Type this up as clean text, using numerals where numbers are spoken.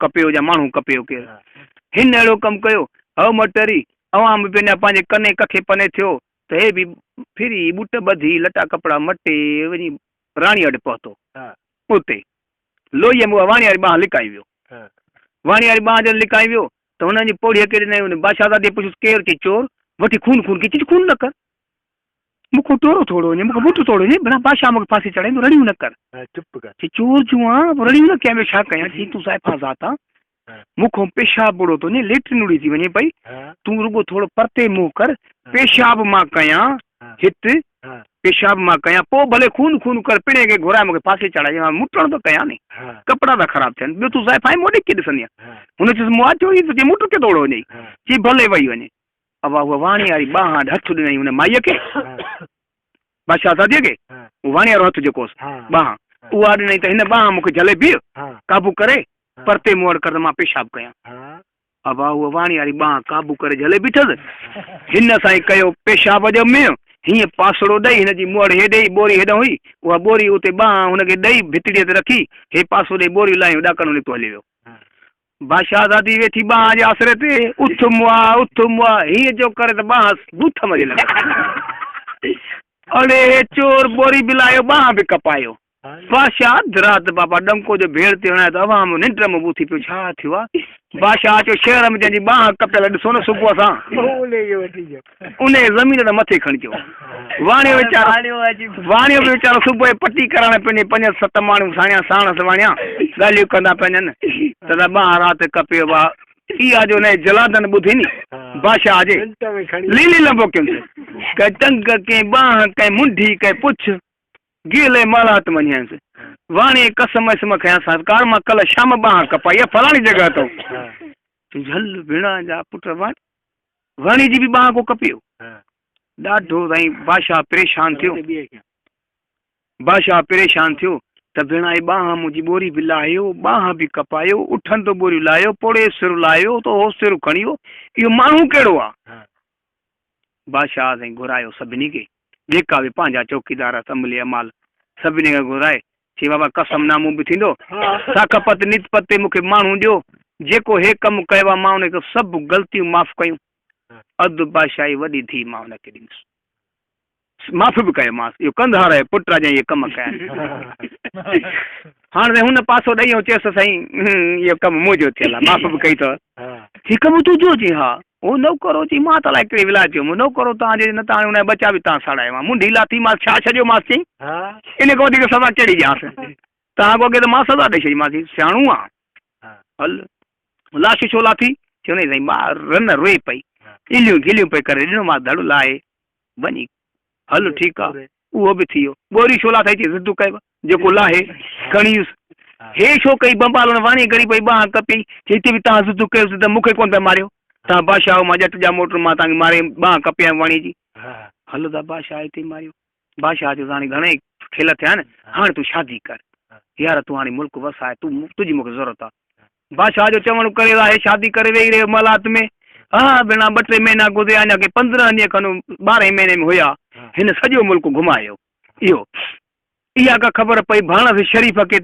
कपियो जा माण्हू कपियो के हिन अहिड़ो कमु कयो हव मटरी अवां बि पंहिंजा पंहिंजे कने कखे पने थियो त हे बि फिरी ॿुट ॿधी लटा कपिड़ा मटे वञी राणी वटि पहुतो उते लोहीअ मुंहुं वाणी वारी बांह लिकाई वियो वाणी वारी बांह जॾहिं लिकाई वियो त हुननि जी पोड़ी खे ॾिनई हुन बादशाह दादी पुछियुसि केरु चई चोर वठी खून खून की चई खून न कर मूंखे टोरो थोड़ो वञे मूंखे बुट थोड़ो वञे बिना बादशाह मूंखे फांसी चढ़ाईंदो रड़ियूं न कर चुप कर चई चोर जूं आहियां रड़ियूं न कयां ॿियो छा कयां चई तूं साइफ़ा ज़ात आहे मूंखां पेशाब बुड़ो थो वञे लेट्रिन उड़ी थी वञे पई तूं रुगो थोरो परते मुंहुं कर पेशाब मां कयां हिते पेशाब मां कयां पोइ भले खून खून कर पिणे खे घुराए मूंखे फांसी चढ़ाई मां मुटण थो कयां नी कपिड़ा था ख़राब थियनि ॿियो तूं साइफ़ा मोॾे कीअं ॾिसंदी आहे हुन चयुसि मूं अचो ई चई मुट खे थोड़ो वञे चई भले वही वञे अब उहा वाणी वारी बांह हथु ॾिनई हुन माईअ खे बादशाह दादीअ खे वाणी वारो हथु जेको बांह उहा ॾिनई त हिन बांह मूंखे झले बीह काबू करे परते मूं वटि कर त मां पेशाब कयां अब उहा वाणी वारी बांह काबू करे झले बीठसि हिन साईं कयो पेशाब जो में हीअं पासड़ो ॾेई हिनजी मुड़ हे ॾेई ॿोरी हेॾां हुई उहा ॿोरी उते बांह हुनखे ॾेई भितड़ीअ ते रखी हे पासो ॾेई ॿोरी लाहियूं ॾाकणो निकितो हली वियो बादशाह दादी वेठी बांह जे आसरे ते उथ मुआ हीअं जो करे त बांह बूथ मजे लॻी अड़े चोर बोरी बि लाहियो बांह बि कपायो बादशाह राति बाबा डंको जो भेड़ ते हणाए त अवाम निंड में ॿुथी पियो छा थियो आहे बादशाह चयो शहर में जंहिंजी बांह कपियल ॾिसो न सुबुह सां उन ज़मीन ते मथे खणी अचो वाणियो बि वीचारो सुबुह पटी कराइण पंहिंजे 5-7 माण्हू साणिया साणस वाणिया ॻाल्हियूं कंदा पंहिंजनि त बांह राति कपियो इहा जो न जलादन ॿुधी नी बादशाह जे लीली लंबो कयुसि कंहिं टंग कंहिं बांह कंहिं मुंडी कंहिं पुछ गीले मालात मञियांसि वाणी कसम खयां सरकार मां कल्ह शाम बांह कपाई आहे फलाणी जॻह तो झल भेणा जा पुट वाणी जी बि बांह को कपियो ॾाढो साईं बादशाह परेशान थियो त भेणा ही बांह मुंहिंजी ॿोरी बि लाहियो बांह बि कपायो उठनि तो ॿोरियूं लाहियो पोड़े सिर लाहियो तो हो सिर खणी वियो इहो माण्हू कहिड़ो आहे बादशाह साईं घुरायो सभिनी खे जेका बि पंहिंजा चौकीदार असम्बली अमाल सभिनी खे घुराए चई बाबा कसमनामो बि थींदो साखपत नितपत ते मूंखे माण्हू ॾियो जेको हे कमु कयो आहे मां हुनखे सभु ग़लतियूं माफ़ कयूं अधु बादशाही वॾी थी मां हुनखे ॾींदुसि माफ़ बि कयोमांसि इहो कंदा रहे पुट जा इहे कमु कया हाणे हुन पासो ॾेई चयसि साईं इहो कमु मुंहिंजो थियल आहे माफ़ बि कई अथव हीउ कमु तुंहिंजो चई हा वो नौकरो चई मां त अलाए कहिड़ी विलायत जो नौकरो तव्हांजे न तव्हां हुनजा बचा बि तव्हां साड़ायो आहे मुंडी लाथी मां छा छॾियोमांसि चई इन खां वधीक सज़ा कहिड़ी ॾियांसि तव्हां खां अॻे त मां सज़ा ॾेई छॾीमांसि सियाणू आहे हल लाश छो लाथी चयो न साईं ॿार रन रोए पई इलियूं गिलियूं पई करे ॾिनोमांसि धड़ लाहे वञी हल ठीकु आहे उहो बि थी वियो ॿोरी छो लाथई चई ज़िद कयव जेको लाहे खणी वियुसि हे छो कई बंबाल वाणी गड़ी पई बांह कपी चई हिते बि तव्हां ज़िद कयोसि त मूंखे कोन पिया मारियो तव्हां बादशाह मां जट जा मोटर मां तव्हांखे मारे बांह कपिया वाणी जी हलो त बादशाह हिते मारियो बादशाह जो हाणे घणेई खेल थिया आहिनि हाणे तूं शादी कर यार तूं हाणे मुल्क वसाए तुंहिंजी मूंखे ज़रूरत आहे बादशाह जो चवणु करे आहे शादी करे वेही रहियो मलात में हा भेणा 2-3 महीना गुज़रिया अञा के 15 ॾींहं खनि 12 महीने में हुया हिन सॼो मुल्क घुमायो इहो इहा का ख़बर पई भाणस शरीफ़ खे